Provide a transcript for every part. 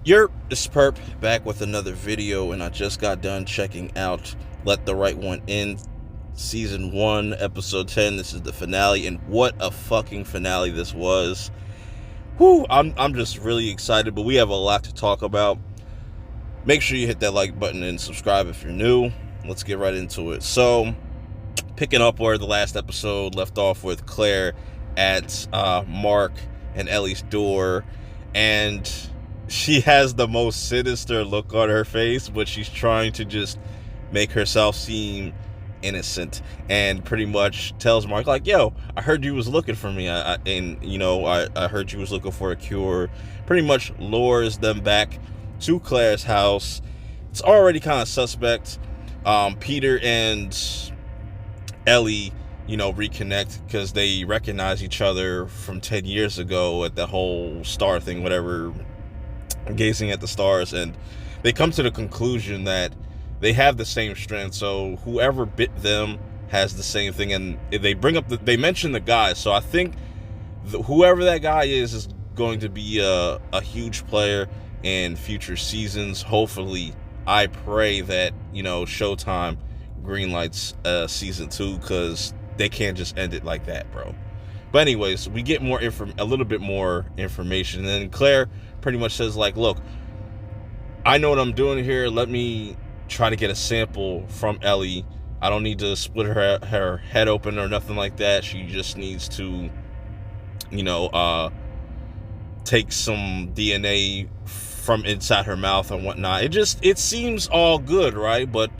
It's Perp back with another video, and I just got done checking out Let the Right One In, Season 1, Episode 10. This is the finale, and what a fucking finale this was. Whew, I'm just really excited, but we have a lot to talk about. Make sure you hit that like button and subscribe if you're new. Let's get right into it. So, picking up where the last episode left off with Claire at Mark and Ellie's door, and she has the most sinister look on her face, but she's trying to just make herself seem innocent, and pretty much tells Mark, like, yo, I heard you was looking for me, I heard you was looking for a cure. Pretty much lures them back to Claire's house. It's already kind of suspect. Peter and Ellie, reconnect because they recognize each other from 10 years ago at the whole star thing, whatever, gazing at the stars, and they come to the conclusion that they have the same strength, so whoever bit them has the same thing. And they mention the guy, so I think whoever that guy is going to be a huge player in future seasons. Hopefully, I pray that Showtime greenlights season 2, because they can't just end it like that, bro. But anyways, we get a little bit more information, and then Claire pretty much says, like, look, I know what I'm doing here. Let me try to get a sample from Ellie. I don't need to split her head open or nothing like that. She just needs to, take some DNA from inside her mouth and whatnot. It seems all good, right? But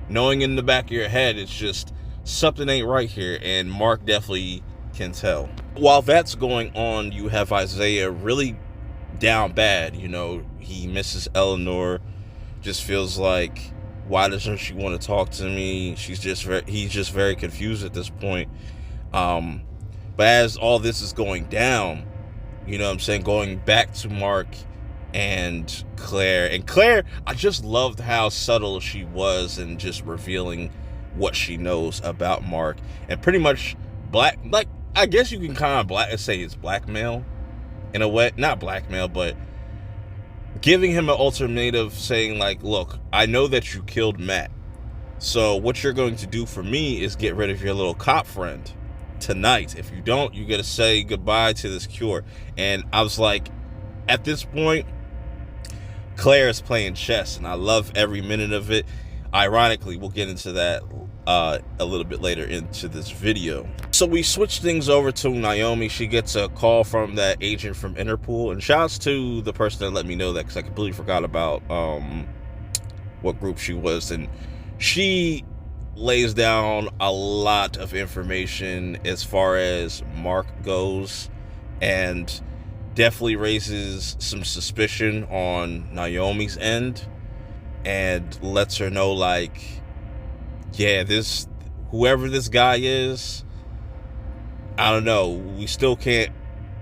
knowing in the back of your head, it's just something ain't right here, and Mark definitely can tell. While that's going on, you have Isaiah really down bad. He misses Eleanor, just feels like, why doesn't she want to talk to me? He's just very confused at this point. But as all this is going down, going back to Mark and Claire, I just loved how subtle she was and just revealing what she knows about Mark, and pretty much I guess you can kind of say it's blackmail in a way. Not blackmail, but giving him an ultimatum, saying, like, look, I know that you killed Matt, so what you're going to do for me is get rid of your little cop friend tonight. If you don't, you gotta say goodbye to this cure. And I was like, at this point, Claire is playing chess, and I love every minute of it. Ironically, we'll get into that a little bit later into this video. So we switch things over to Naomi. She gets a call from that agent from Interpol, and shouts to the person that let me know that, because I completely forgot about what group she was. And she lays down a lot of information as far as Mark goes, and definitely raises some suspicion on Naomi's end, and lets her know, like, yeah, whoever this guy is, I don't know, we still can't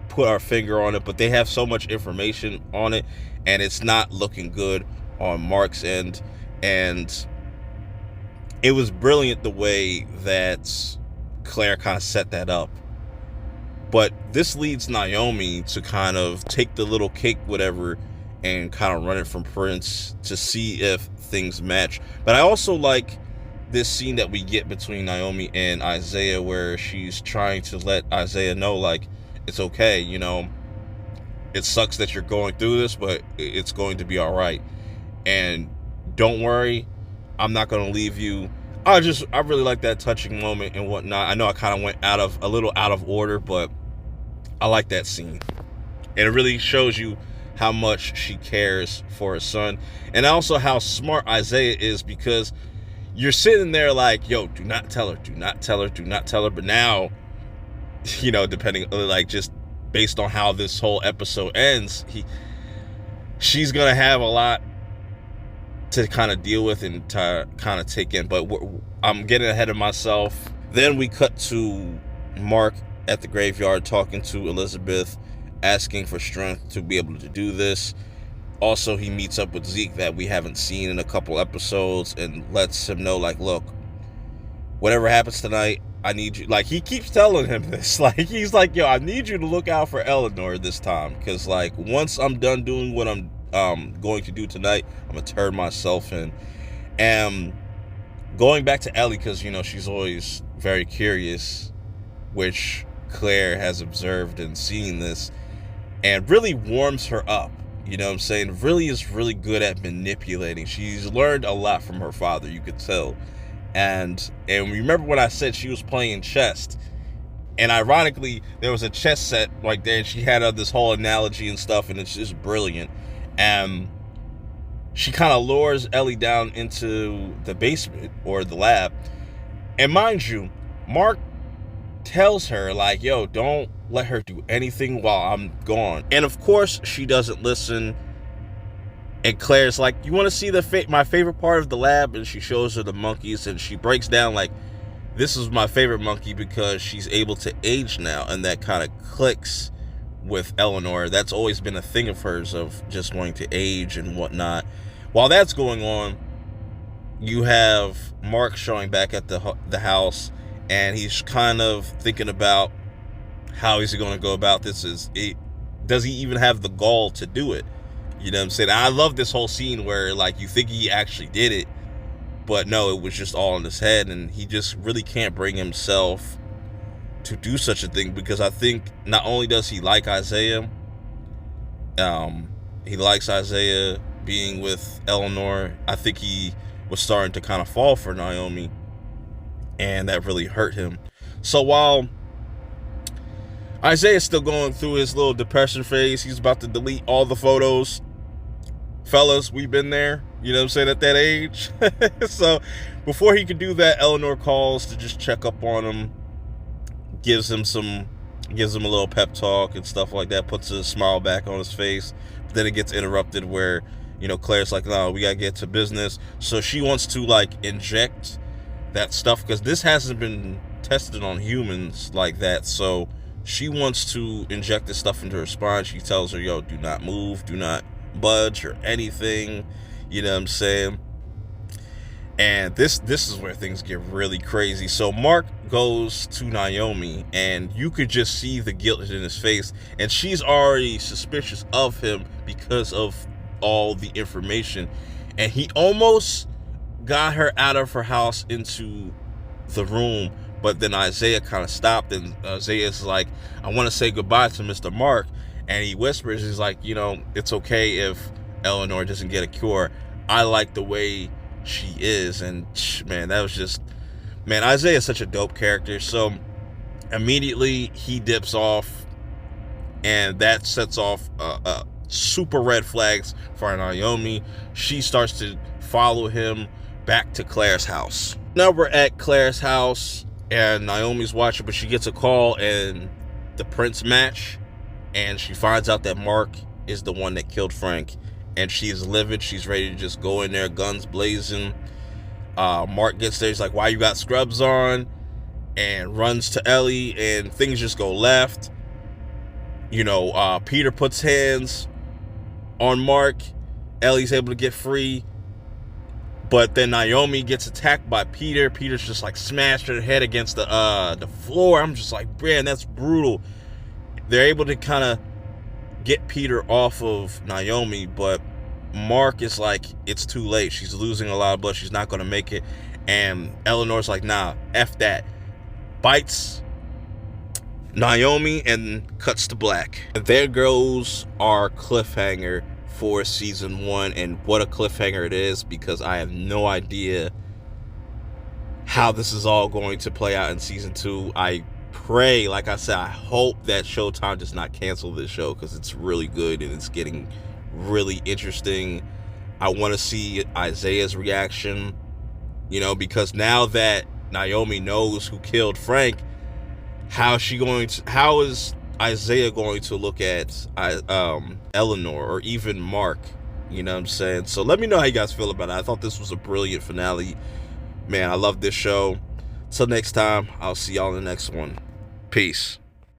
put our finger on it, but they have so much information on it, and it's not looking good on Mark's end. And it was brilliant the way that Claire kind of set that up. But this leads Naomi to kind of take the little cake, whatever, and kind of run it from Prince to see if things match. But I also like this scene that we get between Naomi and Isaiah, where she's trying to let Isaiah know, like, it's okay, it sucks that you're going through this, but it's going to be all right. And don't worry, I'm not going to leave you. I really like that touching moment and whatnot. I know I kind of went a little out of order, but I like that scene. And it really shows you how much she cares for her son, and also how smart Isaiah is, because you're sitting there like, yo, do not tell her, do not tell her, do not tell her. But now, depending, like, just based on how this whole episode ends, she's gonna have a lot to kind of deal with and to kind of take in. But I'm getting ahead of myself. Then we cut to Mark at the graveyard talking to Elizabeth, asking for strength to be able to do this. Also, he meets up with Zeke, that we haven't seen in a couple episodes, and lets him know, like, look, whatever happens tonight, I need you. Like, he keeps telling him this. Like, he's like, yo, I need you to look out for Eleanor this time, because, like, once I'm done doing what I'm going to do tonight. I'm gonna turn myself in. And going back to Ellie, because she's always very curious, which Claire has observed and seen this, and really warms her up. You know what I'm saying? Really is really good at manipulating. She's learned a lot from her father, you could tell. And remember when I said she was playing chess? And ironically, there was a chess set right there, and she had this whole analogy and stuff, and it's just brilliant. And she kind of lures Ellie down into the basement or the lab. And mind you, Mark tells her, like, yo, don't let her do anything while I'm gone. And of course, she doesn't listen. And Claire's like, you want to see my favorite part of the lab? And she shows her the monkeys, and she breaks down like, this is my favorite monkey because she's able to age now. And that kind of clicks with Eleanor. That's always been a thing of hers, of just wanting to age and whatnot. While that's going on, you have Mark showing back at the house, and he's kind of thinking about how he's going to go about this. Does he even have the gall to do it? You know what I'm saying? I love this whole scene where, like, you think he actually did it, but no, it was just all in his head, and he just really can't bring himself to do such a thing, because I think not only does he like Isaiah, he likes Isaiah being with Eleanor. I think he was starting to kind of fall for Naomi, and that really hurt him. So while Isaiah's still going through his little depression phase, he's about to delete all the photos. Fellas, we've been there, you know what I'm saying, at that age. So before he could do that, Eleanor calls to just check up on him, gives him a little pep talk and stuff like that, puts a smile back on his face. But then it gets interrupted where, Claire's like, no, we gotta get to business. So she wants to, like, inject that stuff, because this hasn't been tested on humans like that. So she wants to inject this stuff into her spine. She tells her, yo, do not move, do not budge or anything. You know what I'm saying? And this is where things get really crazy. So Mark goes to Naomi, and you could just see the guilt in his face, and she's already suspicious of him because of all the information. And he almost got her out of her house into the room, but then Isaiah kind of stopped, and Isaiah's like, I want to say goodbye to Mr. Mark. And he whispers, he's like, it's okay if Eleanor doesn't get a cure. I like the way she is. And man, that was just, man, Isaiah is such a dope character. So immediately he dips off, and that sets off super red flags for Naomi. She starts to follow him back to Claire's house. Now we're at Claire's house, and Naomi's watching, but she gets a call, and the prints match, and she finds out that Mark is the one that killed Frank. And she's livid. She's ready to just go in there, guns blazing. Mark gets there. He's like, why you got scrubs on? And runs to Ellie, and things just go left. Peter puts hands on Mark. Ellie's able to get free. But then Naomi gets attacked by Peter. Peter's just like smashed her head against the floor. I'm just like, man, that's brutal. They're able to kind of get Peter off of Naomi, but Mark is like, it's too late. She's losing a lot of blood. She's not going to make it. And Eleanor's like, nah, F that. Bites Naomi and cuts to black. And there goes our cliffhanger for season 1. And what a cliffhanger it is, because I have no idea how this is all going to play out in season 2. I pray, like I said, I hope that Showtime does not cancel this show, because it's really good and it's getting really interesting. I want to see Isaiah's reaction, because now that Naomi knows who killed Frank, how is Isaiah going to look at Eleanor, or even Mark? You know what I'm saying? So let me know how you guys feel about it. I thought this was a brilliant finale. Man, I love this show. Till next time, I'll see y'all in the next one. Peace.